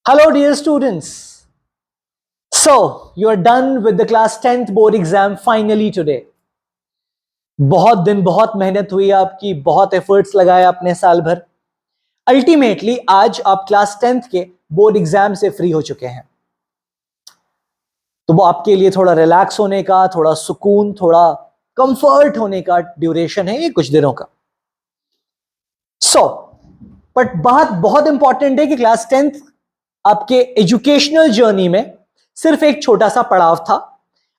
Hello, dear students. So, you are done with the class 10th board exam finally today. बहुत दिन बहुत मेहनत हुई आपकी, बहुत एफर्ट्स लगाए आपने साल भर. अल्टीमेटली आज आप क्लास 10th के बोर्ड एग्जाम से फ्री हो चुके हैं. तो वो आपके लिए थोड़ा रिलैक्स होने का, थोड़ा सुकून, थोड़ा कंफर्ट होने का ड्यूरेशन है ये कुछ दिनों का. बट बात बहुत इंपॉर्टेंट है कि क्लास 10th आपके एजुकेशनल जर्नी में सिर्फ एक छोटा सा पड़ाव था.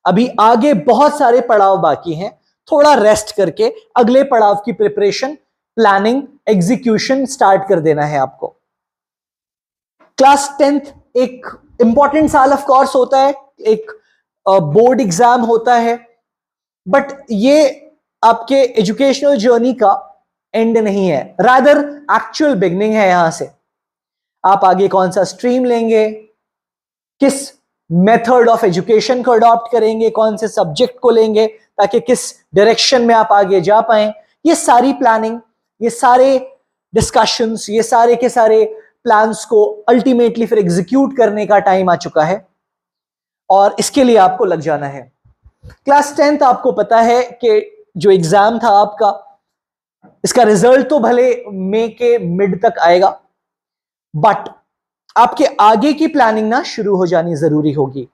अभी आगे बहुत सारे पड़ाव बाकी हैं. थोड़ा रेस्ट करके अगले पड़ाव की प्रिपरेशन, प्लानिंग, एग्जीक्यूशन स्टार्ट कर देना है आपको. क्लास 10th एक इंपॉर्टेंट साल ऑफ कोर्स होता है, एक बोर्ड एग्जाम होता है, बट ये आपके एजुकेशनल जर्नी का एंड नहीं है, रादर एक्चुअल बिगनिंग है. यहां से आप आगे कौन सा स्ट्रीम लेंगे, किस मेथड ऑफ एजुकेशन को अडॉप्ट करेंगे, कौन से सब्जेक्ट को लेंगे ताकि किस डायरेक्शन में आप आगे जा पाएं, ये सारी प्लानिंग, ये सारे डिस्कशंस, ये सारे के सारे प्लान्स को अल्टीमेटली फिर एग्जीक्यूट करने का टाइम आ चुका है और इसके लिए आपको लग जाना है. क्लास 10th आपको पता है कि जो एग्जाम था आपका, इसका रिजल्ट तो भले मई के मिड तक आएगा, बट आपके आगे की प्लानिंग ना शुरू हो जानी जरूरी होगी.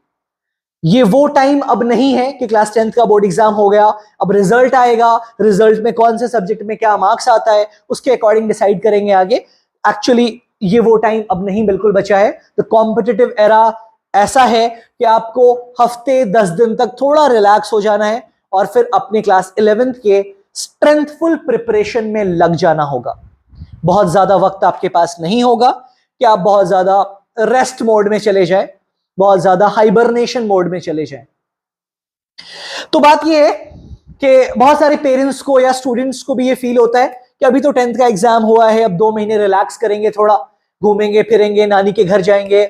ये वो टाइम अब नहीं है कि क्लास 10th का बोर्ड एग्जाम हो गया, अब रिजल्ट आएगा, रिजल्ट में कौन से सब्जेक्ट में क्या मार्क्स आता है उसके अकॉर्डिंग डिसाइड करेंगे आगे. एक्चुअली ये वो टाइम अब नहीं बिल्कुल बचा है. तो कॉम्पिटिटिव एरा ऐसा है कि आपको हफ्ते 10 दिन तक थोड़ा रिलैक्स हो जाना है और फिर अपने क्लास 11th के स्ट्रेंथफुल प्रिपरेशन में लग जाना होगा. बहुत ज्यादा वक्त आपके पास नहीं होगा कि आप बहुत ज्यादा रेस्ट मोड में चले जाएं, बहुत ज्यादा हाइबरनेशन मोड में चले जाएं. तो बात यह है कि बहुत सारे पेरेंट्स को या स्टूडेंट्स को भी ये फील होता है कि अभी तो 10th का एग्जाम हुआ है, अब 2 महीने रिलैक्स करेंगे, थोड़ा घूमेंगे फिरेंगे, नानी के घर जाएंगे.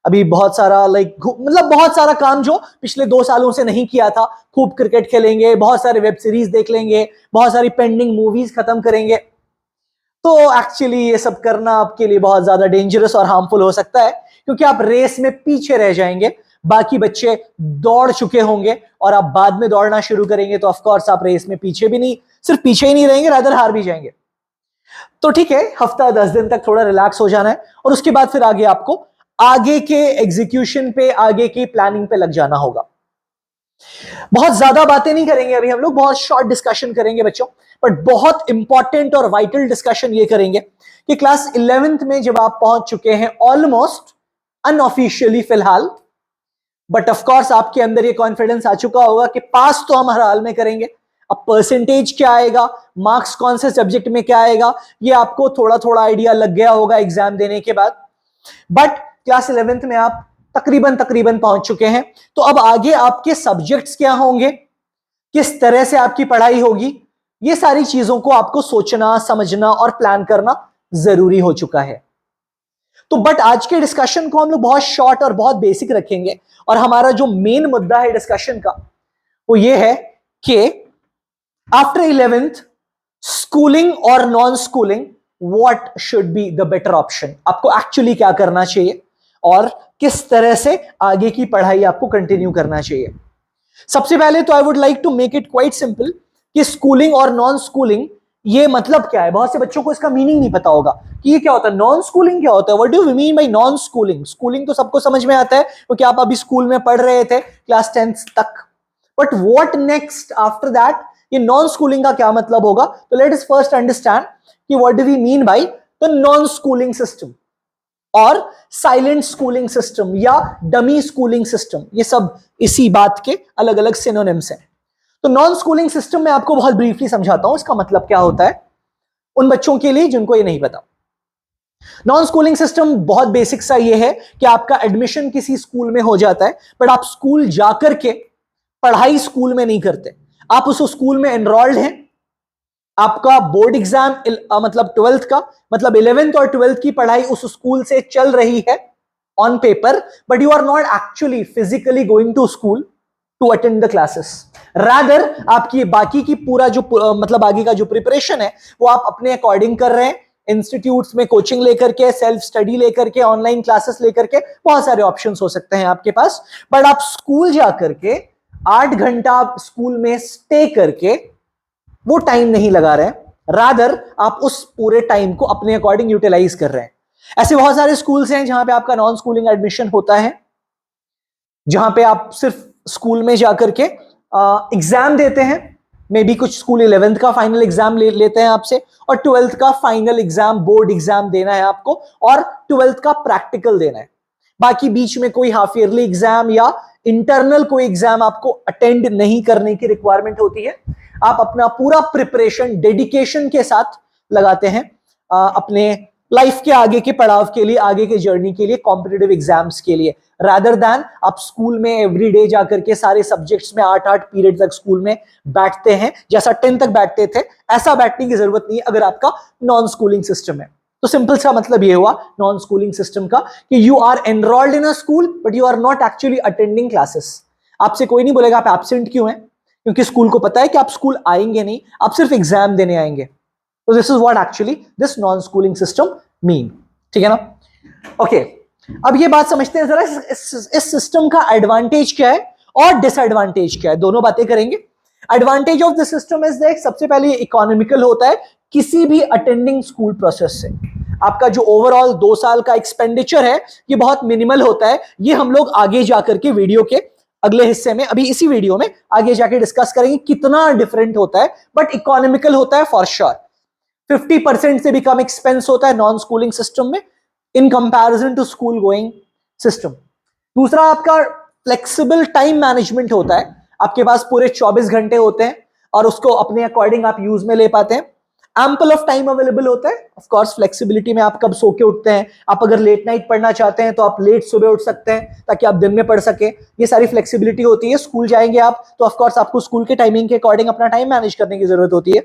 अभी बहुत सारा मतलब बहुत सारा काम जो पिछले 2 सालों से नहीं किया था, खूब क्रिकेट खेलेंगे, बहुत सारे वेब सीरीज देख लेंगे, बहुत सारी पेंडिंग मूवीज खत्म करेंगे. तो एक्चुअली ये सब करना आपके लिए बहुत ज्यादा डेंजरस और हार्मफुल हो सकता है, क्योंकि आप रेस में पीछे रह जाएंगे. बाकी बच्चे दौड़ चुके होंगे और आप बाद में दौड़ना शुरू करेंगे, तो ऑफ कोर्स आप रेस में पीछे भी नहीं, सिर्फ पीछे ही नहीं रहेंगे, रादर हार भी जाएंगे. तो ठीक है, हफ्ता 10 दिन तक थोड़ा रिलैक्स हो जाना है और उसके बाद फिर आगे आपको आगे के एग्जीक्यूशन पे, आगे की प्लानिंग पे लग जाना होगा. बहुत ज्यादा बातें नहीं करेंगे अभी हम लोग, बहुत शॉर्ट डिस्कशन करेंगे बच्चों, बट बहुत इंपॉर्टेंट और वाइटल डिस्कशन ये करेंगे कि क्लास 11th में जब आप पहुंच चुके हैं ऑलमोस्ट अनऑफिशियली फिलहाल, बट ऑफ कोर्स आपके अंदर ये कॉन्फिडेंस आ चुका होगा कि पास तो हम हर हाल में करेंगे. अब परसेंटेज क्या आएगा, मार्क्स कौन से सब्जेक्ट में क्या आएगा, ये आपको थोड़ा थोड़ा आइडिया लग गया होगा एग्जाम देने के बाद. बट क्लास 11th में आप तकरीबन पहुंच चुके हैं. तो अब आगे आपके सब्जेक्ट्स क्या होंगे, किस तरह से आपकी पढ़ाई होगी, ये सारी चीजों को आपको सोचना, समझना और प्लान करना जरूरी हो चुका है. तो बट आज के डिस्कशन को हम लोग बहुत शॉर्ट और बहुत बेसिक रखेंगे और हमारा जो मेन मुद्दा है डिस्कशन का वो ये है कि आफ्टर 11th स्कूलिंग और non schooling, what should be the better option. आपको एक्चुअली क्या करना चाहिए और किस तरह से आगे की पढ़ाई आपको कंटिन्यू करना चाहिए. सबसे पहले तो I would like to make it quite simple कि स्कूलिंग और नॉन स्कूलिंग ये मतलब क्या है. बहुत से बच्चों को इसका मीनिंग नहीं पता होगा कि ये क्या होता है, नॉन स्कूलिंग क्या होता है, what do we mean by non schooling. Schooling तो सबको समझ में आता है क्योंकि आप अभी स्कूल में पढ़ रहे थे क्लास 10th तक, but what next after that, ये नॉन स्कूलिंग का क्या मतलब होगा. तो लेट अस फर्स्ट अंडरस्टैंड कि what do we mean by the non schooling system और साइलेंट स्कूलिंग सिस्टम या डमी स्कूलिंग सिस्टम. ये सब इसी बात के अलग अलग सिनोनिम्स हैं. तो नॉन स्कूलिंग सिस्टम में आपको बहुत ब्रीफली समझाता हूं इसका मतलब क्या होता है उन बच्चों के लिए जिनको ये नहीं पता. नॉन स्कूलिंग सिस्टम बहुत बेसिक सा ये है कि आपका एडमिशन किसी स्कूल में हो जाता है, बट आप स्कूल जाकर के पढ़ाई स्कूल में नहीं करते. आप उस स्कूल में एनरोल्ड हैं, आपका बोर्ड एग्जाम मतलब 12th का, मतलब 11th और 12th की पढ़ाई उस स्कूल से चल रही है on paper, but you are not actually physically going to school to attend the classes. Rather आपकी बाकी की पूरा जो मतलब आगे का जो प्रिपरेशन है वो आप अपने अकॉर्डिंग कर रहे हैं, इंस्टीट्यूट्स में कोचिंग लेकर के, सेल्फ स्टडी लेकर के, ऑनलाइन क्लासेस लेकर के, बहुत सारे ऑप्शंस हो सकते हैं आपके पास। बट आप स्कूल जाकर के 8 घंटा स्कूल में स्टे करके वो टाइम नहीं लगा रहे हैं, रादर आप उस पूरे टाइम को अपने अकॉर्डिंग यूटिलाइज कर रहे हैं। ऐसे बहुत सारे स्कूल्स हैं जहां पे आपका नॉन स्कूलिंग एडमिशन होता है, जहां पे आप सिर्फ स्कूल में जाकर के एग्जाम देते हैं। मे बी कुछ स्कूल 11th का फाइनल एग्जाम लेते हैं आपसे, और 12th का फाइनल एग्जाम, बोर्ड एग्जाम देना है आपको, और 12th का प्रैक्टिकल देना है। बाकी बीच में कोई हाफ ईयरली एग्जाम या इंटरनल कोई एग्जाम आपको अटेंड नहीं करने की रिक्वायरमेंट होती है। आप अपना पूरा प्रिपरेशन डेडिकेशन के साथ लगाते हैं अपने लाइफ के आगे के पड़ाव के लिए, आगे के जर्नी के लिए, कॉम्पिटिटिव एग्जाम्स के लिए, रादर दैन आप स्कूल में एवरी डे जाकर के सारे सब्जेक्ट्स में 8-8 पीरियड तक स्कूल में बैठते हैं, जैसा 10 तक बैठते थे ऐसा बैठने की जरूरत नहीं है अगर आपका नॉन स्कूलिंग सिस्टम है। तो सिंपल सा मतलब ये हुआ नॉन स्कूलिंग सिस्टम का कि you are enrolled in a school but you are not actually attending classes. आपसे कोई नहीं बोलेगा आप एब्सेंट क्यों हैं, क्योंकि स्कूल को पता है कि आप स्कूल आएंगे नहीं, आप सिर्फ एग्जाम देने आएंगे। तो this is what actually this non schooling system mean. ठीक है ना? ओके, अब ये बात समझते हैं जरा, इस सिस्टम का एडवांटेज क्या है और डिसएडवांटेज क्या है, दोनों बातें करेंगे। Advantage of this system is that सबसे पहले इकोनॉमिकल होता है किसी भी अटेंडिंग स्कूल प्रोसेस से। आपका जो ओवरऑल 2 साल का एक्सपेंडिचर है ये बहुत मिनिमल होता है। ये हम लोग आगे जाकर के वीडियो के अगले हिस्से में, अभी इसी वीडियो में आगे जाके डिस्कस करेंगे कितना डिफरेंट होता है, बट इकोनॉमिकल होता है फॉर श्योर। 50% से भी कम एक्सपेंस होता है नॉन स्कूलिंग सिस्टम में in comparison to school going system. दूसरा, आपका फ्लेक्सिबल टाइम मैनेजमेंट होता है। आपके पास पूरे 24 घंटे होते हैं और उसको अपने अकॉर्डिंग आप यूज में ले पाते हैं। एम्पल ऑफ टाइम अवेलेबल होता है। ऑफ कोर्स फ्लेक्सिबिलिटी में आप कब सो के उठते हैं, आप अगर लेट नाइट पढ़ना चाहते हैं तो आप लेट सुबह उठ सकते हैं ताकि आप दिन में पढ़ सके, ये सारी फ्लेक्सिबिलिटी होती है। स्कूल जाएंगे आप तो ऑफ कोर्स आपको स्कूल के टाइमिंग के अकॉर्डिंग अपना टाइम मैनेज करने की जरूरत होती है।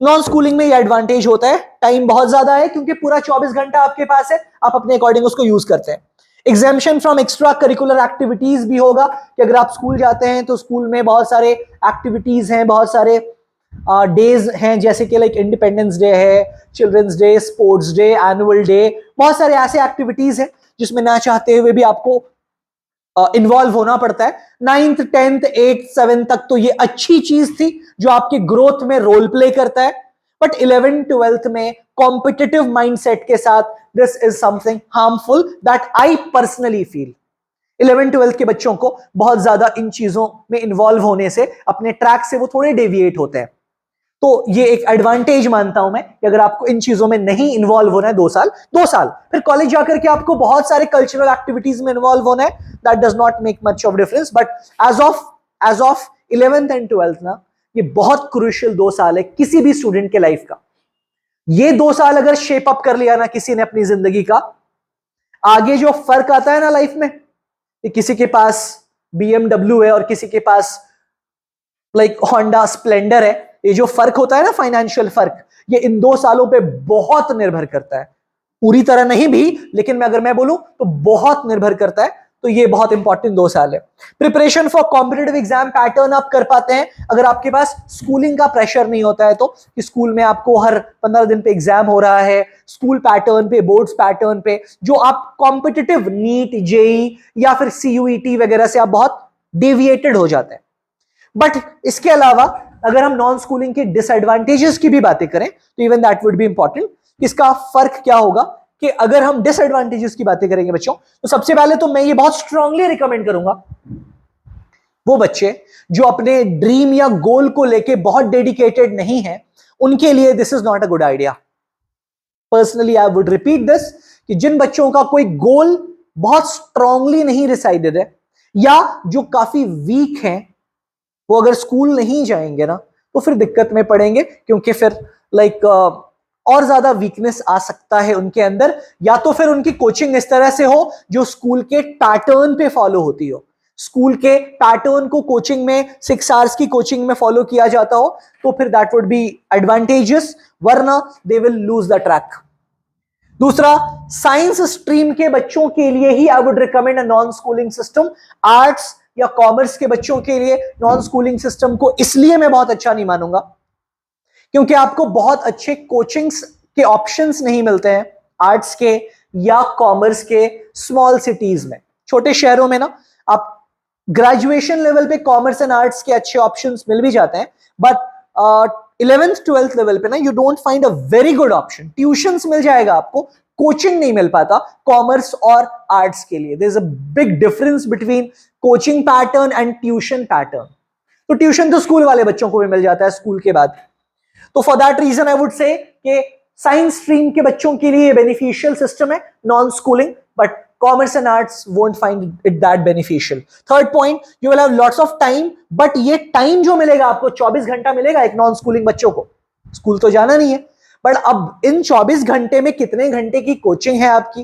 नॉन स्कूलिंग में ये एडवांटेज होता है, टाइम बहुत ज्यादा है क्योंकि पूरा 24 घंटा आपके पास है, आप अपने अकॉर्डिंग उसको यूज करते हैं। Exemption from extra curricular activities भी होगा कि अगर आप स्कूल जाते हैं तो स्कूल में बहुत सारे एक्टिविटीज हैं, बहुत सारे डेज हैं, जैसे कि लाइक इंडिपेंडेंस डे है, children's day, sports day, annual day, बहुत सारे ऐसे एक्टिविटीज हैं जिसमें ना चाहते हुए भी आपको इन्वॉल्व होना पड़ता है। 9th 10th 8th 7th तक तो ये अच्छी चीज थी जो आपके ग्रोथ में रोल प्ले करता है, बट 11th 12th में कॉम्पिटिटिव माइंडसेट के साथ this is something harmful that I personally feel. 11th 12th के बच्चों को बहुत ज्यादा इन चीजों में इन्वॉल्व होने से अपने ट्रैक से वो थोड़े डेविएट होते हैं। तो ये एक एडवांटेज मानता हूं मैं कि अगर आपको इन चीजों में नहीं इन्वॉल्व होना है 2 साल फिर कॉलेज जाकर के आपको बहुत सारे कल्चरल एक्टिविटीज में इन्वॉल्व होना है, that does not make much of difference. But as of 11th and 12th ना, ये बहुत क्रूशियल 2 साल है किसी भी स्टूडेंट के लाइफ का। ये 2 साल अगर शेप अप कर लिया ना किसी ने अपनी जिंदगी का, आगे जो फर्क आता है ना लाइफ में, कि किसी के पास BMW है और किसी के पास लाइक होंडा स्प्लेंडर है, ये जो फर्क होता है ना फाइनेंशियल फर्क, ये इन 2 सालों पे बहुत निर्भर करता है। पूरी तरह नहीं भी, लेकिन अगर मैं बोलूं तो बहुत निर्भर करता है। तो ये बहुत इंपॉर्टेंट 2 साल है। Preparation for competitive exam pattern आप कर पाते हैं अगर आपके पास स्कूलिंग का प्रेशर नहीं होता है, तो कि स्कूल में आपको हर 15 दिन पे एग्जाम हो रहा है, स्कूल पैटर्न पे, बोर्ड्स पैटर्न पे, जो आप कॉम्पिटिटिव नीट, जेई या फिर CUET वगैरह से आप बहुत डेविएटेड हो जाते हैं। बट इसके अलावा अगर हम नॉन स्कूलिंग के डिसएडवांटेजेस की भी बातें करें तो even that would be important. इसका फर्क क्या होगा कि अगर हम डिसएडवांटेजेस की बातें करेंगे बच्चों, तो सबसे पहले तो मैं ये बहुत स्ट्रांगली रिकमेंड करूंगा वो बच्चे जो अपने ड्रीम या गोल को लेके बहुत डेडिकेटेड नहीं है, उनके लिए this is not a good idea. Personally I would repeat this कि जिन बच्चों का कोई गोल बहुत स्ट्रांगली नहीं डिसाइडेड है या जो काफी वीक हैं, वो अगर स्कूल नहीं जाएंगे ना तो फिर दिक्कत में पड़ेंगे, क्योंकि फिर लाइक और ज्यादा वीकनेस आ सकता है उनके अंदर, या तो फिर उनकी कोचिंग इस तरह से हो जो स्कूल के पैटर्न पे फॉलो होती हो। स्कूल के पैटर्न को कोचिंग में 6 आवर्स की कोचिंग में फॉलो किया जाता हो तो फिर दैट वुड बी एडवांटेजेस, वरना they will lose the track. दूसरा, साइंस स्ट्रीम के बच्चों के लिए ही I would recommend a non schooling system. Arts या कॉमर्स के बच्चों के लिए नॉन स्कूलिंग सिस्टम को इसलिए मैं बहुत अच्छा नहीं मानूंगा क्योंकि आपको बहुत अच्छे कोचिंग्स के ऑप्शंस नहीं मिलते हैं आर्ट्स के या कॉमर्स के स्मॉल सिटीज में। छोटे शहरों में ना आप ग्रेजुएशन लेवल पे कॉमर्स एंड आर्ट्स के अच्छे ऑप्शंस मिल भी जाते हैं, बट 11th 12th लेवल पे ना you don't find a very good option. Tuitions मिल जाएगा आपको, कोचिंग नहीं मिल पाता कॉमर्स और आर्ट्स के लिए। There is a big difference between coaching pattern and tuition pattern. तो ट्यूशन तो स्कूल वाले बच्चों को भी मिल जाता है स्कूल के बाद। तो for that reason I would say कि साइंस स्ट्रीम के बच्चों के लिए बेनिफिशियल सिस्टम है non schooling, but commerce and arts won't find it that beneficial. Third point, you will have lots of time, but ये टाइम जो मिलेगा आपको 24 घंटा मिलेगा एक नॉन स्कूलिंग बच्चों को, स्कूल तो जाना नहीं है, बट अब इन 24 घंटे में कितने घंटे की कोचिंग है आपकी,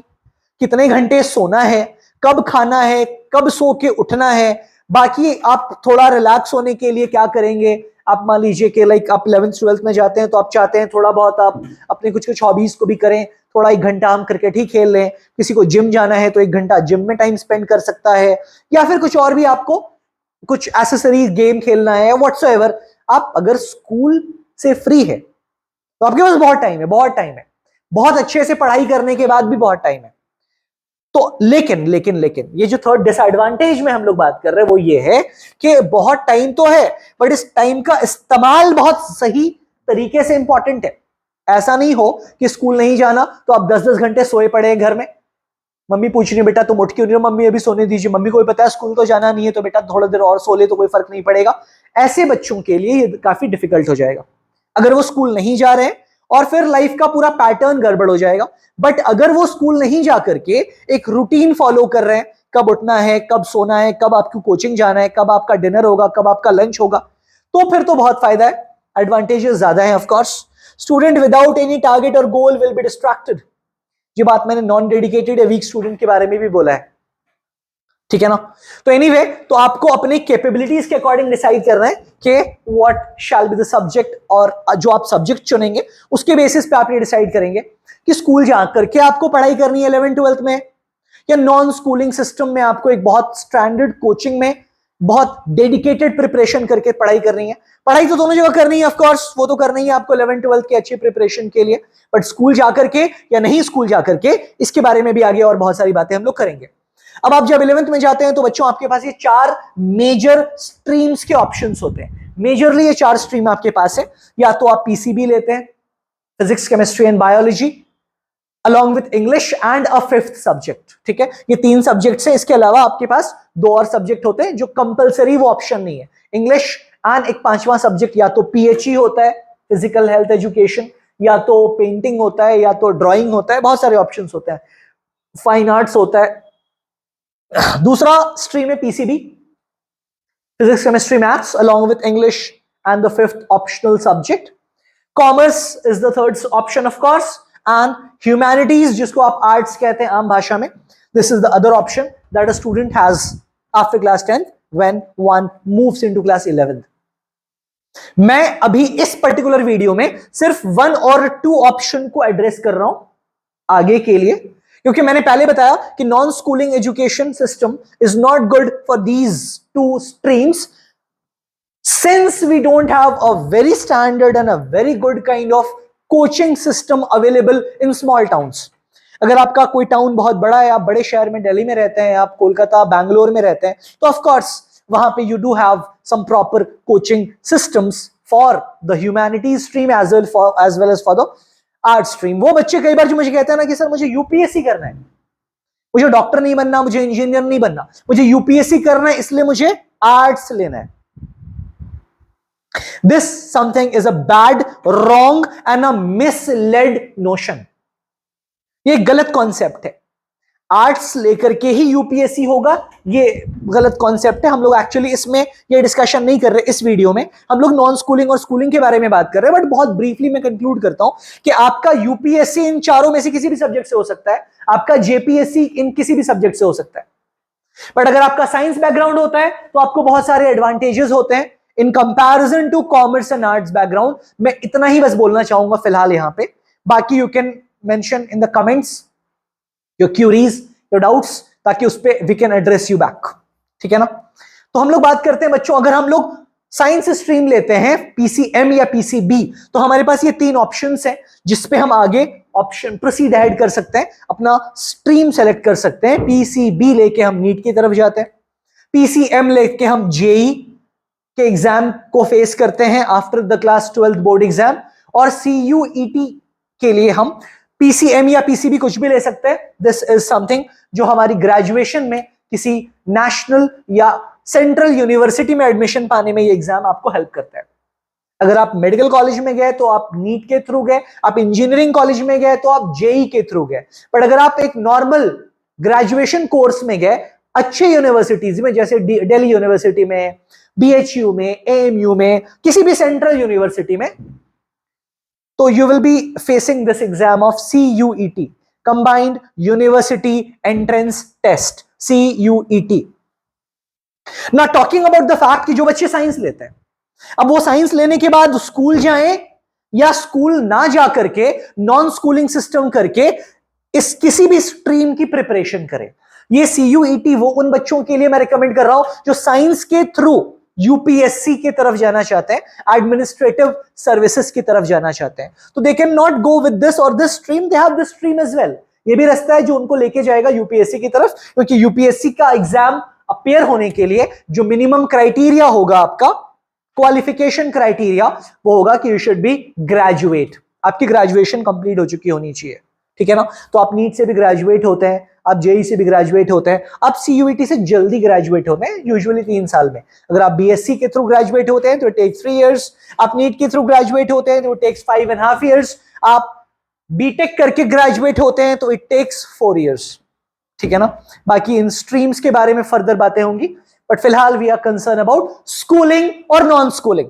कितने घंटे सोना है, कब खाना है, कब सो के उठना है, बाकी आप थोड़ा रिलैक्स होने के लिए क्या करेंगे। आप मान लीजिए कि लाइक आप 11th 12th में जाते हैं तो आप चाहते हैं थोड़ा बहुत आप अपने कुछ कुछ हॉबीज को भी करें, थोड़ा 1 घंटा हम क्रिकेट ही खेल लें, किसी को जिम जाना है तो 1 घंटा जिम में टाइम स्पेंड कर सकता है, या फिर कुछ और भी आपको कुछ एसेसरीज गेम खेलना है, व्हाटसोएवर। आप अगर स्कूल से फ्री है तो आपके पास बहुत टाइम है, बहुत टाइम है, बहुत अच्छे से पढ़ाई करने के बाद भी बहुत टाइम है। तो लेकिन लेकिन लेकिन ये जो थर्ड डिसएडवांटेज में हम लोग बात कर रहे हैं वो ये है कि बहुत टाइम तो है, बट इस टाइम का इस्तेमाल बहुत सही तरीके से इंपॉर्टेंट है। ऐसा नहीं हो कि स्कूल नहीं जाना तो आप 10-10 घंटे सोए पड़े हैं घर में, मम्मी पूछ रही है बेटा तुम उठ क्यों नहीं हो, मम्मी अभी सोने दीजिए, मम्मी को भी पता है स्कूल तो जाना नहीं है तो बेटा थोड़ा देर और सो ले तो कोई फर्क नहीं पड़ेगा। ऐसे बच्चों के लिए ये काफी डिफिकल्ट हो जाएगा अगर वो स्कूल नहीं जा रहे हैं, और फिर लाइफ का पूरा पैटर्न गड़बड़ हो जाएगा। बट अगर वो स्कूल नहीं जा करके एक रूटीन फॉलो कर रहे हैं, कब उठना है, कब सोना है, कब आपकी कोचिंग जाना है, कब आपका डिनर होगा, कब आपका लंच होगा, तो फिर तो बहुत फायदा है, एडवांटेजेस ज्यादा है। Of course student without any target और गोल विल बी डिस्ट्रैक्टेड। ये बात मैंने नॉन डेडिकेटेड या वीक स्टूडेंट के बारे में भी बोला है, ठीक है ना। तो एनीवे तो आपको अपनी कैपेबिलिटीज के अकॉर्डिंग डिसाइड करना है कि what shall be the subject, और जो आप सब्जेक्ट चुनेंगे उसके बेसिस पे आप ये डिसाइड करेंगे कि स्कूल जाकर के आपको पढ़ाई करनी है 11th 12th में, या नॉन स्कूलिंग सिस्टम में आपको एक बहुत स्टैंडर्ड कोचिंग में बहुत डेडिकेटेड प्रिपरेशन करके पढ़ाई करनी है। पढ़ाई तो दोनों जगह करनी है, ऑफ कोर्स वो तो करनी है आपको 11th 12th की अच्छी प्रिपरेशन के लिए, बट स्कूल जाकर के या नहीं स्कूल जाकर के इसके बारे में भी आगे और बहुत सारी बातें हम लोग करेंगे। अब आप जब 11th में जाते हैं तो बच्चों आपके पास ये 4 मेजर स्ट्रीम्स के ऑप्शंस होते हैं। मेजरली ये 4 स्ट्रीम आपके पास है, या तो आप पीसीबी लेते हैं, physics chemistry and biology, along with English and a 5th subject, ठीक है। ये 3 सब्जेक्ट्स हैं, इसके अलावा आपके पास 2 और सब्जेक्ट होते हैं जो कंपलसरी वो ऑप्शन नहीं है, इंग्लिश एंड एक 5वां सब्जेक्ट या तो पीएचई होता है, फिजिकल हेल्थ एजुकेशन, या तो पेंटिंग होता है, या तो ड्राइंग होता है, बहुत सारे ऑप्शंस होते हैं, फाइन आर्ट्स होता है। दूसरा स्ट्रीम है PCB, physics chemistry maths along with English and the 5th optional subject. Commerce is the 3rd option of course, and humanities जिसको आप आर्ट्स कहते हैं आम भाषा में, this is the other option that a student has after class 10th when one moves into class 11th. मैं अभी इस पर्टिकुलर वीडियो में सिर्फ 1 और 2 ऑप्शन को एड्रेस कर रहा हूं आगे के लिए, क्योंकि मैंने पहले बताया कि non schooling education system is not good for these 2 streams since we don't have a very standard and a very good kind of coaching system available in small towns. अगर आपका कोई टाउन बहुत बड़ा है, आप बड़े शहर में दिल्ली में रहते हैं, आप कोलकाता बैंगलोर में रहते हैं, तो ऑफ कोर्स वहां पे you do have some proper coaching systems for the humanities stream as well as for the art stream. वो बच्चे कई बार जो मुझे कहते हैं ना कि सर मुझे यूपीएससी करना है, मुझे डॉक्टर नहीं बनना, मुझे इंजीनियर नहीं बनना, मुझे यूपीएससी करना है इसलिए मुझे आर्ट्स लेना है। This something is a bad, wrong and a misled notion. ये गलत कॉन्सेप्ट है। आर्ट्स लेकर के ही यूपीएससी होगा, ये गलत कॉन्सेप्ट है। हम लोग एक्चुअली इसमें ये डिस्कशन नहीं कर रहे इस वीडियो में, हम लोग नॉन स्कूलिंग और स्कूलिंग के बारे में बात कर रहे हैं। बट बहुत ब्रीफली मैं कंक्लूड करता हूं कि आपका यूपीएससी इन चारों में से किसी भी सब्जेक्ट से हो सकता है, आपका जेपीएससी इन किसी भी सब्जेक्ट से हो सकता है। बट अगर आपका साइंस बैकग्राउंड होता है तो आपको बहुत सारे एडवांटेजेस होते हैं in comparison to commerce and arts background. मैं इतना ही बस बोलना चाहूंगा फिलहाल यहां पे, बाकी you can mention in the comments your queries, your doubts, ताकि उस पे we can address you back, ठीक है ना। तो हम लोग बात करते हैं बच्चों, अगर हम लोग साइंस स्ट्रीम लेते हैं पीसीएम या पीसीबी, तो हमारे पास ये तीन ऑप्शंस हैं जिसपे हम आगे ऑप्शन प्रोसीड ऐड कर सकते हैं, अपना स्ट्रीम सेलेक्ट कर सकते हैं। पीसीबी लेके हम नीट की तरफ जाते हैं, पीसीएम लेके हम जेई के एग्जाम को फेस करते हैं after the class 12th board exam, और सीयूईटी के लिए हम पीसीएम या पीसीबी कुछ भी ले सकते हैं। दिस इज समथिंग जो हमारी ग्रेजुएशन में किसी नेशनल या सेंट्रल यूनिवर्सिटी में एडमिशन पाने में ये एग्जाम आपको हेल्प करता है। अगर आप मेडिकल कॉलेज में गए तो आप नीट के थ्रू गए, आप इंजीनियरिंग कॉलेज में गए तो आप जेई के थ्रू गए, पर अगर आप एक नॉर्मल ग्रेजुएशन कोर्स में गए अच्छे यूनिवर्सिटीज में, जैसे दिल्ली यूनिवर्सिटी में, बीएचयू में, एएमयू में, किसी भी सेंट्रल यूनिवर्सिटी में, तो you will be facing this exam of CUET, combined university entrance test, CUET। ना टॉकिंग अबाउट द फैक्ट कि जो बच्चे साइंस लेते हैं, अब वो साइंस लेने के बाद स्कूल जाएं या स्कूल ना जा करके नॉन स्कूलिंग सिस्टम करके इस किसी भी स्ट्रीम की प्रिपरेशन करें। ये CUET वो उन बच्चों के लिए मैं रिकमेंड कर रहा हूं जो साइंस के थ्रू यूपीएससी की तरफ जाना चाहते हैं, एडमिनिस्ट्रेटिव सर्विसेज की तरफ जाना चाहते हैं, तो they can not go with this और this stream, they have this stream as well. ये भी रास्ता है जो उनको लेके जाएगा यूपीएससी की तरफ, क्योंकि यूपीएससी का एग्जाम अपेयर होने के लिए जो मिनिमम क्राइटेरिया होगा, आपका क्वालिफिकेशन क्राइटेरिया, वो होगा कि यू शुड बी ग्रेजुएट, आपकी ग्रेजुएशन कंप्लीट हो चुकी होनी चाहिए, ठीक है ना। तो आप नीट से भी ग्रेजुएट होते हैं, आप जेई से भी ग्रेजुएट होते हैं, आप सीयूईटी से जल्दी ग्रेजुएट होते हैं, यूजुअली 3 साल में। अगर आप बीएससी के थ्रू ग्रेजुएट होते हैं तो इट टेक्स 3 इयर्स, आप नीट के थ्रू ग्रेजुएट होते हैं तो इट टेक्स 5.5 इयर्स, आप बीटेक करके ग्रेजुएट होते हैं तो इट टेक्स 4 इयर्स, ठीक है ना। बाकी इन स्ट्रीम्स के बारे में फर्दर बातें होंगी, बट फिलहाल we are concern about schooling और नॉन स्कूलिंग।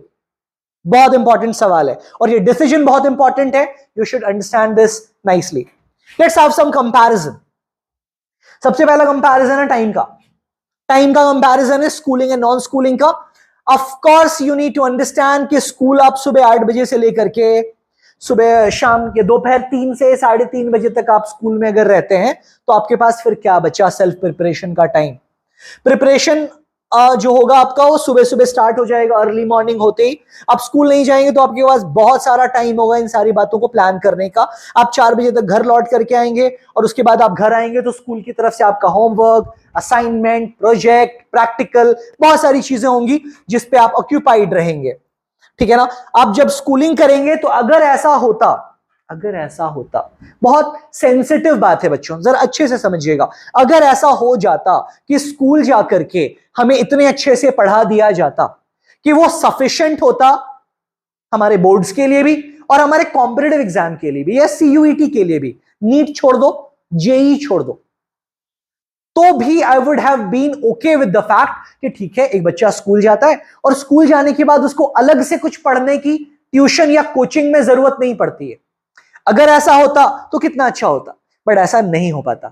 बहुत इंपॉर्टेंट सवाल है और ये डिसीजन बहुत इंपॉर्टेंट है, you should understand this nicely. Let's have some comparison. सबसे पहला कंपैरिजन है टाइम का। टाइम का कंपैरिजन है स्कूलिंग एंड नॉन स्कूलिंग का। Of course you need to understand कि स्कूल आप सुबह 8 बजे से लेकर के सुबह शाम के दोपहर 3 से 3:30 बजे तक आप स्कूल में अगर रहते हैं तो आपके पास फिर क्या बचा, सेल्फ प्रिपरेशन का टाइम। प्रिपरेशन जो होगा आपका वो सुबह सुबह स्टार्ट हो जाएगा, अर्ली मॉर्निंग होते ही। आप स्कूल नहीं जाएंगे तो आपके पास बहुत सारा टाइम होगा इन सारी बातों को प्लान करने का। आप 4 बजे तक घर लौट करके आएंगे और उसके बाद आप घर आएंगे तो स्कूल की तरफ से आपका होमवर्क, असाइनमेंट, प्रोजेक्ट, प्रैक्टिकल, बहुत सारी चीजें होंगी जिस पे आप ऑक्यूपाइड रहेंगे, ठीक है ना। आप जब स्कूलिंग करेंगे तो अगर ऐसा होता, बहुत सेंसिटिव बात है बच्चों, जरा अच्छे से समझिएगा, अगर ऐसा हो जाता कि स्कूल जाकर के हमें इतने अच्छे से पढ़ा दिया जाता कि वो सफिशिएंट होता हमारे बोर्ड्स के लिए भी और हमारे कॉम्पिटिटिव एग्जाम के लिए भी या सीयूईटी के लिए भी, नीट छोड़ दो, जेई छोड़ दो, तो भी I would have been okay with the fact कि ठीक है एक बच्चा स्कूल जाता है और स्कूल जाने के बाद उसको अलग से कुछ पढ़ने की ट्यूशन या कोचिंग में जरूरत नहीं पड़ती है। अगर ऐसा होता तो कितना अच्छा होता, बट ऐसा नहीं हो पाता।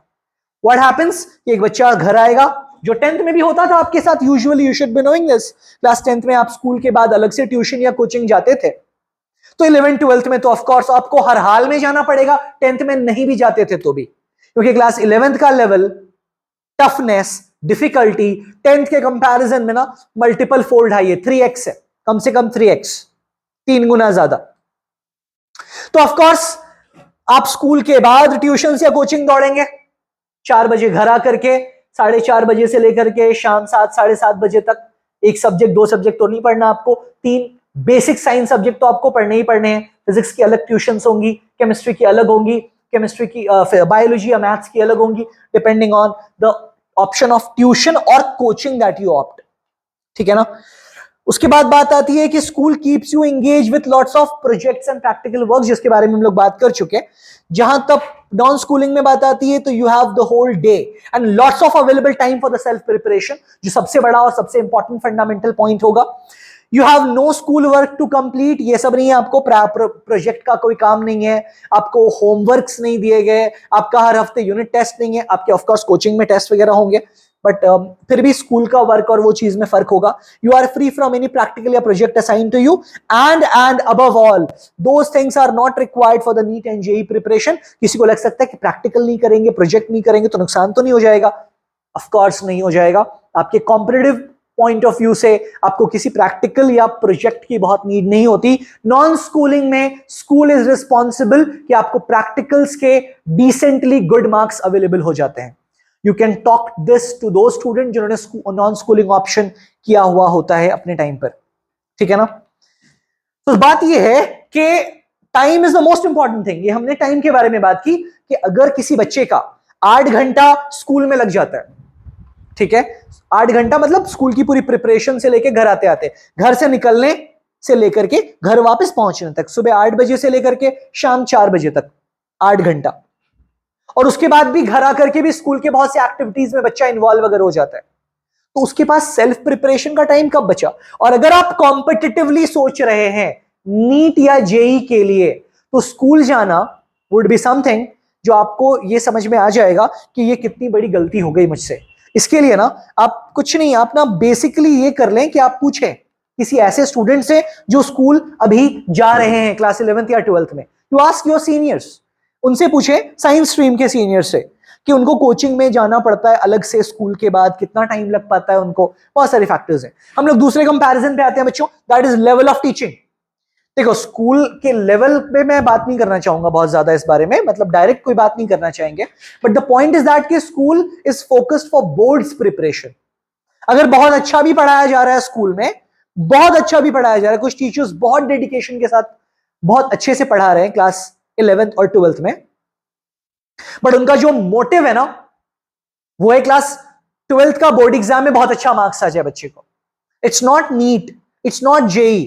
व्हाट हैपेंस कि एक बच्चा घर आएगा, जो 10th में भी होता था आपके साथ, usually you should be knowing this, class 10th में आप स्कूल के बाद अलग से ट्यूशन या कोचिंग जाते थे, तो 11th 12th में तो ऑफ कोर्स आपको हर हाल में जाना पड़ेगा, 10th में नहीं भी जाते थे तो भी, क्योंकि क्लास 11th का लेवल, टफनेस, डिफिकल्टी 10th के कंपैरिजन में ना मल्टीपल फोल्ड हाई है, 3x है, कम से कम 3x, 3 गुना ज्यादा। तो ऑफ कोर्स आप स्कूल के बाद ट्यूशन या कोचिंग दौड़ेंगे, 4 बजे घर आकर के 4:30 बजे से लेकर के शाम 7 साढ़े 7 बजे तक एक सब्जेक्ट 2 सब्जेक्ट तो नहीं पढ़ना आपको, 3 बेसिक साइंस सब्जेक्ट तो आपको पढ़ने ही पढ़ने हैं। फिजिक्स की अलग ट्यूशंस होंगी, केमिस्ट्री की अलग होंगी, केमिस्ट्री की बायोलॉजी या मैथ्स की अलग होंगी, depending on the option of tuition और कोचिंग दैट यू ऑप्ट, ठीक है ना। उसके बाद बात आती है कि school keeps you engage with lots of projects and practical work, जिसके बारे में हम लोग बात कर चुके हैं। जहां तक नॉन स्कूलिंग में बात आती है तो you have the whole day and lots of available time for the self preparation, जो सबसे बड़ा और सबसे इंपॉर्टेंट फंडामेंटल पॉइंट होगा। You have no school work to complete, ये सब नहीं है, आपको प्रोजेक्ट का कोई काम नहीं है, आपको होमवर्क्स नहीं दिए गए, आपका हर हफ्ते यूनिट टेस्ट नहीं है, आपके ऑफकोर्स कोचिंग में टेस्ट वगैरह होंगे, बट फिर भी स्कूल का वर्क और वो चीज में फर्क होगा। You are free from any practical या project assign to you and above all those things are not required for the NEET and JEE preparation. किसी को लग सकता है कि प्रैक्टिकल नहीं करेंगे, प्रोजेक्ट नहीं करेंगे तो नुकसान तो नहीं हो जाएगा? ऑफ कोर्स नहीं हो जाएगा। आपके कॉम्पिटिटिव पॉइंट ऑफ व्यू से आपको किसी प्रैक्टिकल या प्रोजेक्ट की बहुत नीड नहीं होती। नॉन स्कूलिंग में स्कूल इज रिस्पॉन्सिबल कि आपको प्रैक्टिकल्स के डिसेंटली गुड मार्क्स अवेलेबल हो जाते हैं। You can talk this to दो स्टूडेंट जिन्होंने नॉन स्कूलिंग ऑप्शन किया हुआ होता है अपने टाइम पर, ठीक है ना। तो बात यह है कि time is the most important thing. ये हमने टाइम के बारे में बात की कि अगर किसी बच्चे का 8 घंटा स्कूल में लग जाता है, ठीक है, 8 घंटा मतलब स्कूल की पूरी प्रिपरेशन से लेकर घर आते आते, घर से निकलने से लेकर के घर वापस पहुंचने तक, सुबह 8 बजे से लेकर के शाम 4 बजे तक 8 घंटा, और उसके बाद भी घर आकर के भी स्कूल के बहुत से एक्टिविटीज में बच्चा इन्वॉल्व अगर हो जाता है, तो उसके पास सेल्फ प्रिपरेशन का टाइम कब बचा। और अगर आप कॉम्पिटिटिवली सोच रहे हैं नीट या जेई के लिए, तो स्कूल जाना वुड बी समथिंग जो आपको ये समझ में आ जाएगा कि ये कितनी बड़ी गलती हो गई मुझसे। इसके लिए ना आप कुछ नहीं, आप ना बेसिकली ये कर लें कि आप पूछें किसी ऐसे स्टूडेंट से जो स्कूल अभी जा रहे हैं क्लास 11th या 12th में, यू आस्क योर सीनियर्स, उनसे पूछें साइंस स्ट्रीम के सीनियर से कि उनको कोचिंग में जाना पड़ता है अलग से स्कूल के बाद, कितना टाइम लग पाता है उनको, बहुत सारे फैक्टर्स हैं। हम लोग दूसरे कंपैरिजन पे आते हैं बच्चों, that is level of teaching. देखो स्कूल के लेवल पे मैं बात नहीं करना चाहूंगा बहुत ज्यादा इस बारे में, मतलब डायरेक्ट कोई बात नहीं करना चाहेंगे, but the point is that कि school is focused for boards preparation. अगर बहुत अच्छा भी पढ़ाया जा रहा है स्कूल में, बहुत अच्छा भी पढ़ाया जा रहा है, कुछ टीचर्स बहुत डेडिकेशन के साथ बहुत अच्छे से पढ़ा रहे हैं क्लास 11th और 12th में, बट उनका जो मोटिव है ना वो है क्लास 12th का बोर्ड एग्जाम में बहुत अच्छा मार्क्स आ जाए बच्चे को। It's not NEET, it's not JEE,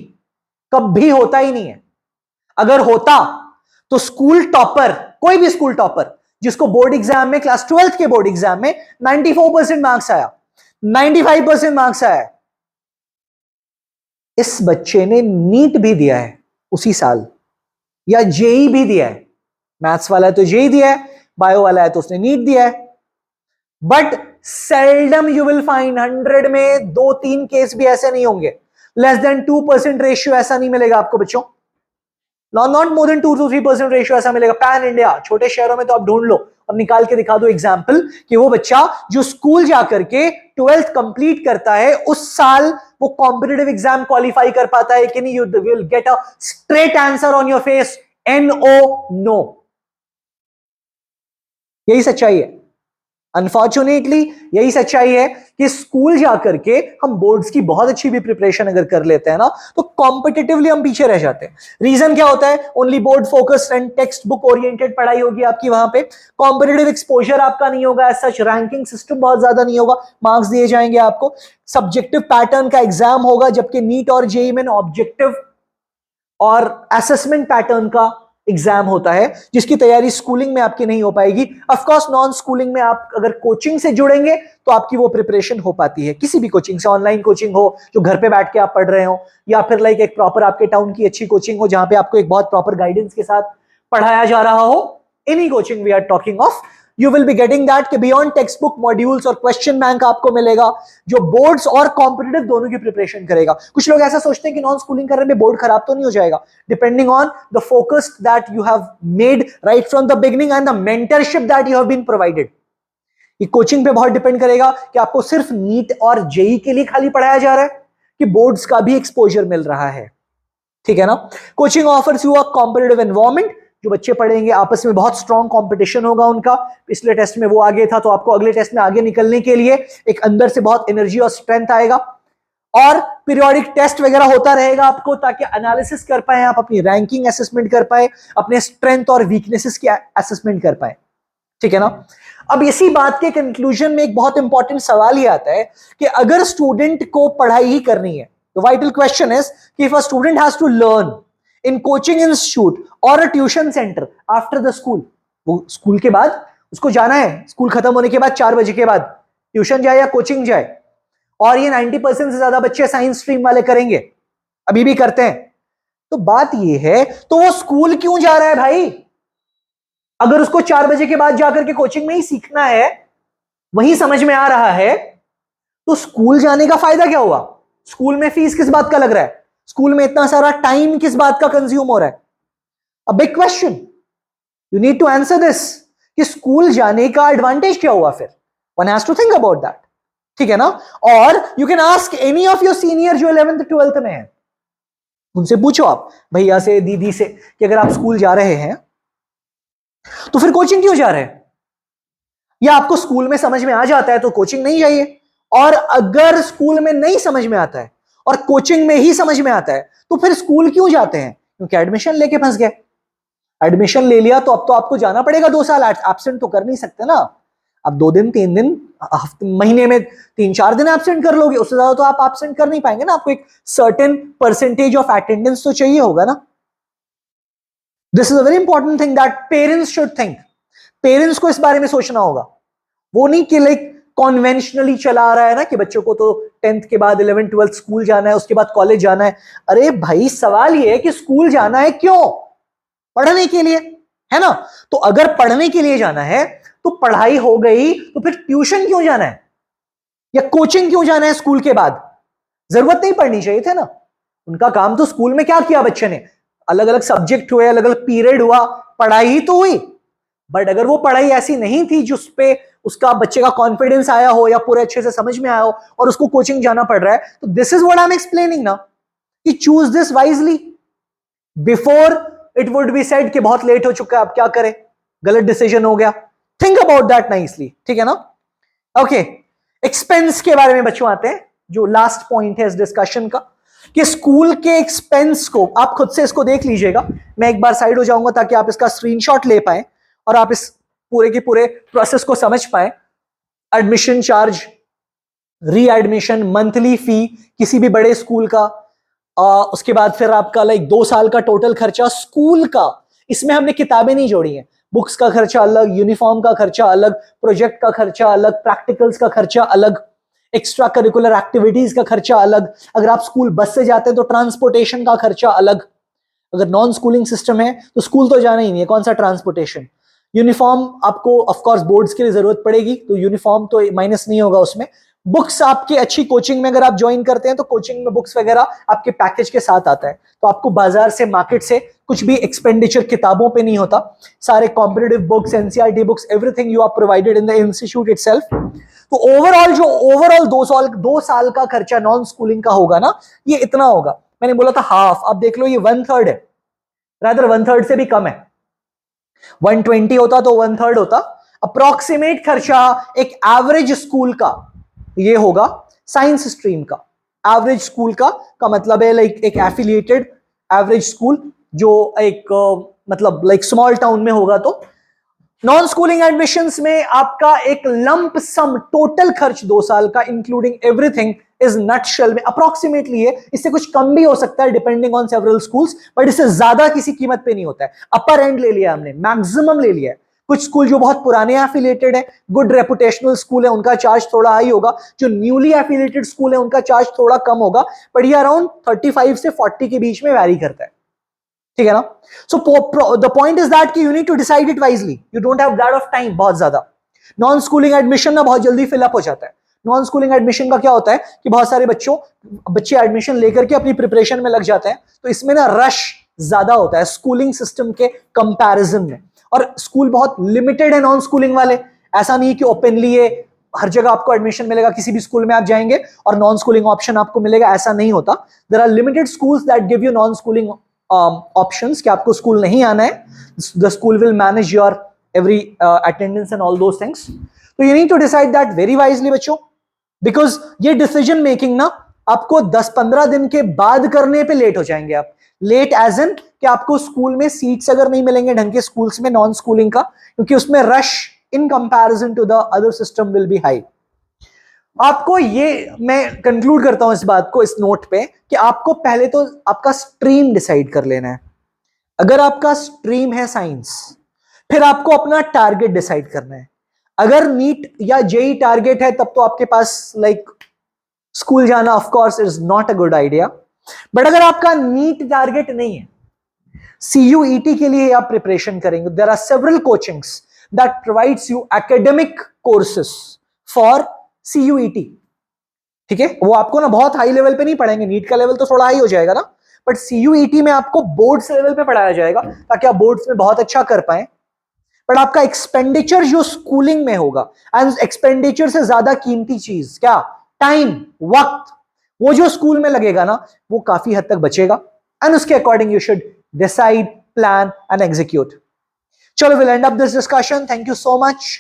कभी होता ही नहीं है। अगर होता तो स्कूल टॉपर, कोई भी स्कूल टॉपर जिसको बोर्ड एग्जाम में क्लास 12th के बोर्ड एग्जाम में 94% मार्क्स आया, 95% मार्क्स आया, इस बच्चे ने नीट भी दिया है उसी साल या जेई भी दिया है। मैथ्स वाला है तो जेई दिया है, बायो वाला है तो उसने नीट दिया है, but seldom you will find, 100 में 2-3 केस भी ऐसे नहीं होंगे, लेस देन 2% रेशियो ऐसा नहीं मिलेगा आपको बच्चों, not more than 2 to 3% ratio ऐसा मिलेगा पैन इंडिया। छोटे शहरों में तो आप ढूंढ लो और निकाल के दिखा दो एग्जाम्पल कि वो बच्चा जो स्कूल जाकर के 12th कंप्लीट करता है उस साल वो कॉम्पिटिटिव एग्जाम क्वालिफाई कर पाता है कि नहीं। You will get a straight answer on your face, NO, no. यही सच्चाई है, अनफॉर्चुनेटली यही सच्चाई है कि स्कूल जाकर के हम बोर्ड्स की बहुत अच्छी भी प्रिपरेशन अगर कर लेते हैं ना, तो कॉम्पिटिटिवली हम पीछे रह जाते हैं। रीजन क्या होता है, only board focused and text book oriented पढ़ाई होगी आपकी, वहां पे कॉम्पिटिटिव एक्सपोजर आपका नहीं होगा, एज सच रैंकिंग सिस्टम बहुत ज्यादा नहीं होगा, मार्क्स दिए जाएंगे आपको, सब्जेक्टिव पैटर्न का एग्जाम होगा, जबकि नीट और जेईई में ऑब्जेक्टिव और असेसमेंट पैटर्न का एग्जाम होता है, जिसकी तैयारी स्कूलिंग में आपकी नहीं हो पाएगी। ऑफ कोर्स नॉन स्कूलिंग में आप अगर कोचिंग से जुड़ेंगे तो आपकी वो प्रिपरेशन हो पाती है, किसी भी कोचिंग से, ऑनलाइन कोचिंग हो जो घर पे बैठ के आप पढ़ रहे हो, या फिर लाइक एक प्रॉपर आपके टाउन की अच्छी कोचिंग हो जहां पे आपको एक बहुत प्रॉपर गाइडेंस के साथ पढ़ाया जा रहा हो, any coaching we are talking of, you will be getting that कि बियॉन्ड टेक्स्ट बुक मॉड्यूल्स और क्वेश्चन बैंक आपको मिलेगा जो बोर्ड्स और कॉम्पिटिटिव दोनों की प्रिपरेशन करेगा। कुछ लोग ऐसा सोचते हैं कि नॉन स्कूलिंग करने में बोर्ड खराब तो नहीं हो जाएगा, depending on the focus that you have made right from the beginning and the mentorship that you have been provided. ये कोचिंग पे बहुत डिपेंड करेगा कि आपको सिर्फ नीट और जेई के लिए खाली पढ़ाया जा रहा है कि बोर्ड्स का भी एक्सपोजर मिल रहा है, ठीक है ना। Coaching offers you a competitive environment, जो बच्चे पढ़ेंगे आपस में बहुत स्ट्रॉन्ग कंपटीशन होगा उनका, पिछले टेस्ट में वो आगे था तो आपको अगले टेस्ट में आगे निकलने के लिए एक अंदर से बहुत एनर्जी और स्ट्रेंथ आएगा, और पीरियोडिक टेस्ट वगैरह होता रहेगा आपको ताकि एनालिसिस कर पाए, आप अपनी रैंकिंग असेसमेंट कर पाए, अपने स्ट्रेंथ और वीकनेसेस की असेसमेंट कर पाए, ठीक है ना। अब इसी बात के कंक्लूजन में एक बहुत इंपॉर्टेंट सवाल ये आता है कि अगर स्टूडेंट को पढ़ाई ही करनी है, तो वाइटल क्वेश्चन इज कि if a student has to learn in coaching institute or a tuition centre after the school, वो स्कूल के बाद उसको जाना है, स्कूल खत्म होने के बाद 4 बजे के बाद ट्यूशन जाए या कोचिंग जाए, और ये 90% से ज्यादा बच्चे साइंस स्ट्रीम वाले करेंगे, अभी भी करते हैं। तो बात ये है, तो वो स्कूल क्यों जा रहा है भाई? अगर उसको 4 बजे के बाद जाकर के कोचिंग में ही सीखना है, वही समझ में आ रहा है, तो स्कूल जाने का फायदा क्या हुआ? स्कूल में फीस किस बात का लग रहा है? स्कूल में इतना सारा टाइम किस बात का कंज्यूम हो रहा है? A big question, you need to answer this कि स्कूल जाने का एडवांटेज क्या हुआ फिर? One has to think about that. ठीक है ना। और you can ask any of your senior जो 11th 12th में है, उनसे पूछो आप, भैया से, दीदी से, कि अगर आप स्कूल जा रहे हैं तो फिर कोचिंग क्यों जा रहे हैं, या आपको स्कूल में समझ में आ जाता है तो कोचिंग नहीं जाइए, और अगर स्कूल में नहीं समझ में आता है और कोचिंग में ही समझ में आता है तो फिर स्कूल क्यों जाते हैं, क्योंकि एडमिशन लेके फंस गए। एडमिशन ले लिया तो अब तो आपको जाना पड़ेगा 2 साल, एब्सेंट तो कर नहीं सकते ना। अब 2 दिन 3 दिन हफ्ते महीने में 3-4 दिन एब्सेंट कर लोगे, उससे ज्यादा तो आप एब्सेंट कर नहीं पाएंगे ना। आपको एक सर्टेन परसेंटेज ऑफ अटेंडेंस तो चाहिए होगा ना। This is a very important thing that parents should think. Parents को इस बारे में सोचना होगा। वो नहीं कि लाइक कॉन्वेंशनली चला रहा है ना कि बच्चों को तो 10th के बाद 11th 12th स्कूल जाना है, उसके बाद कॉलेज जाना है। अरे भाई सवाल ये है कि स्कूल जाना है क्यों, पढ़ने के लिए, है ना। तो अगर पढ़ने के लिए जाना है तो पढ़ाई हो गई, तो फिर ट्यूशन क्यों जाना है या कोचिंग क्यों जाना है स्कूल के बाद, जरूरत नहीं पड़नी चाहिए थे ना। उनका काम तो स्कूल में क्या किया बच्चे ने, अलग अलग सब्जेक्ट हुए, अलग अलग पीरियड हुआ, पढ़ाई ही तो हुई। बट अगर वो पढ़ाई ऐसी नहीं थी जिस पे उसका बच्चे का कॉन्फिडेंस आया हो या पूरे अच्छे से समझ में आया हो और उसको कोचिंग जाना पड़ रहा है, तो this is what I am explaining ना, कि choose this wisely before it would be said कि बहुत लेट हो चुका है, अब क्या करें, गलत डिसीजन हो गया। थिंक अबाउट दैट नाइसली, ठीक है ना। ओके, एक्सपेंस के बारे में बच्चों आते हैं, जो लास्ट पॉइंट है इस डिस्कशन का, कि स्कूल के एक्सपेंस को आप खुद से इसको देख लीजिएगा। मैं एक बार साइड हो जाऊंगा ताकि आप इसका स्क्रीनशॉट ले पाए और आप इस पूरे के पूरे प्रोसेस को समझ पाए। एडमिशन चार्ज, री एडमिशन, मंथली फी किसी भी बड़े स्कूल का, उसके बाद फिर आपका लाइक 2 साल का टोटल खर्चा स्कूल का। इसमें हमने किताबें नहीं जोड़ी हैं, बुक्स का खर्चा अलग, यूनिफॉर्म का खर्चा अलग, प्रोजेक्ट का खर्चा अलग, प्रैक्टिकल्स का खर्चा अलग, एक्स्ट्रा करिकुलर एक्टिविटीज का खर्चा अलग। अगर आप स्कूल बस से जाते हैं तो ट्रांसपोर्टेशन का खर्चा अलग। अगर नॉन स्कूलिंग सिस्टम है तो स्कूल तो जाना ही नहीं है, कौन सा ट्रांसपोर्टेशन। यूनिफॉर्म आपको ऑफ कोर्स बोर्ड्स के लिए जरूरत पड़ेगी, तो यूनिफॉर्म तो माइनस नहीं होगा उसमें। बुक्स आपकी अच्छी कोचिंग में अगर आप ज्वाइन करते हैं तो कोचिंग में बुक्स वगैरह आपके पैकेज के साथ आता है, तो आपको बाजार से, मार्केट से कुछ भी एक्सपेंडिचर किताबों पे नहीं होता। सारे competitive books, NCERT books, everything you are provided in the institute itself. तो ओवरऑल 2 साल का खर्चा नॉन स्कूलिंग का होगा ना, ये इतना होगा। मैंने बोला था हाफ, आप देख लो ये 1/3 है, रादर 1/3 से भी कम है। 120 होता तो 1/3 होता। अप्रोक्सीमेट खर्चा एक एवरेज स्कूल का ये होगा, साइंस स्ट्रीम का एवरेज स्कूल का मतलब है लाइक एक एफिलिएटेड एवरेज स्कूल जो एक मतलब लाइक स्मॉल टाउन में होगा। तो नॉन स्कूलिंग एडमिशंस में आपका एक लंप सम टोटल खर्च 2 साल का इंक्लूडिंग एवरीथिंग इज नटशेल में अप्रोक्सीमेटली है। इससे कुछ कम भी हो सकता है depending on several schools, but इससे ज्यादा किसी कीमत पे नहीं होता है। अपर एंड ले लिया हमने, मैक्सिमम ले लिया है। कुछ स्कूल जो बहुत पुराने एफिलिएटेड है, गुड रेपुटेशनल स्कूल है, उनका चार्ज थोड़ा हाई होगा। जो न्यूली एफिलिएटेड स्कूल है उनका चार्ज थोड़ा कम होगा, बट ये अराउंड 35 से 40 के बीच में वैरी करता है, ठीक है ना। So the point is that कि you need to decide it wisely, you don't have that of time बहुत ज्यादा। नॉन स्कूलिंग एडमिशन ना बहुत जल्दी फिलअप हो जाता है। नॉन स्कूलिंग एडमिशन का क्या होता है कि बहुत सारे बच्चे एडमिशन लेकर के अपनी प्रिपरेशन में लग जाते हैं, तो इसमें ना रश ज्यादा होता है स्कूलिंग सिस्टम के कंपैरिजन में। और स्कूल बहुत लिमिटेड है नॉन स्कूलिंग वाले, ऐसा नहीं कि ओपनली ये हर जगह आपको एडमिशन मिलेगा, किसी भी स्कूल में आप जाएंगे और नॉन स्कूलिंग ऑप्शन आपको मिलेगा, ऐसा नहीं होता। There are limited schools that give you non schooling options कि आपको स्कूल नहीं आना है, the school will manage your every attendance and all those things. तो you need to decide that very wisely बच्चों, बिकॉज ये डिसीजन मेकिंग ना आपको 10-15 दिन के बाद करने पे लेट हो जाएंगे आप। लेट एज इन कि आपको स्कूल में सीट्स अगर नहीं मिलेंगे ढंग के स्कूल्स में नॉन स्कूलिंग का, क्योंकि उसमें rush in comparison to the other system will be high. आपको ये मैं कंक्लूड करता हूं इस बात को इस नोट पे कि आपको पहले तो आपका स्ट्रीम डिसाइड कर लेना है। अगर आपका स्ट्रीम है साइंस, फिर आपको अपना टारगेट डिसाइड करना है। अगर नीट या जेई टारगेट है तब तो आपके पास लाइक स्कूल जाना of course is not a good idea. But अगर आपका नीट टारगेट नहीं है, सीयूईटी के लिए आप प्रिपरेशन करेंगे, there are several coachings that provides you academic courses for CUET, ठीक है। वो आपको ना बहुत हाई लेवल पे नहीं पढ़ाएंगे, नीट का लेवल तो थोड़ा हाई हो जाएगा ना, बट सीयूईटी में आपको बोर्ड्स लेवल पे पढ़ाया जाएगा ताकि आप बोर्ड्स में बहुत अच्छा कर पाए। बट आपका एक्सपेंडिचर जो स्कूलिंग में होगा, एंड एक्सपेंडिचर से ज्यादा कीमती चीज क्या, टाइम, वक्त, वो जो स्कूल में लगेगा ना वो काफी हद तक बचेगा, एंड उसके according you should decide, plan and execute. चलो we'll end up this discussion, thank you so much.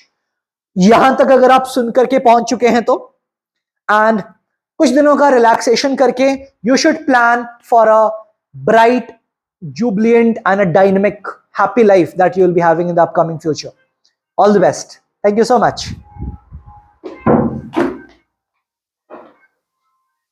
यहां तक अगर आप सुन करके पहुंच चुके हैं तो, एंड कुछ दिनों का रिलैक्सेशन करके you should plan for a bright, jubilant and a dynamic happy life that you will be having in the upcoming future. All the best. Thank you so much.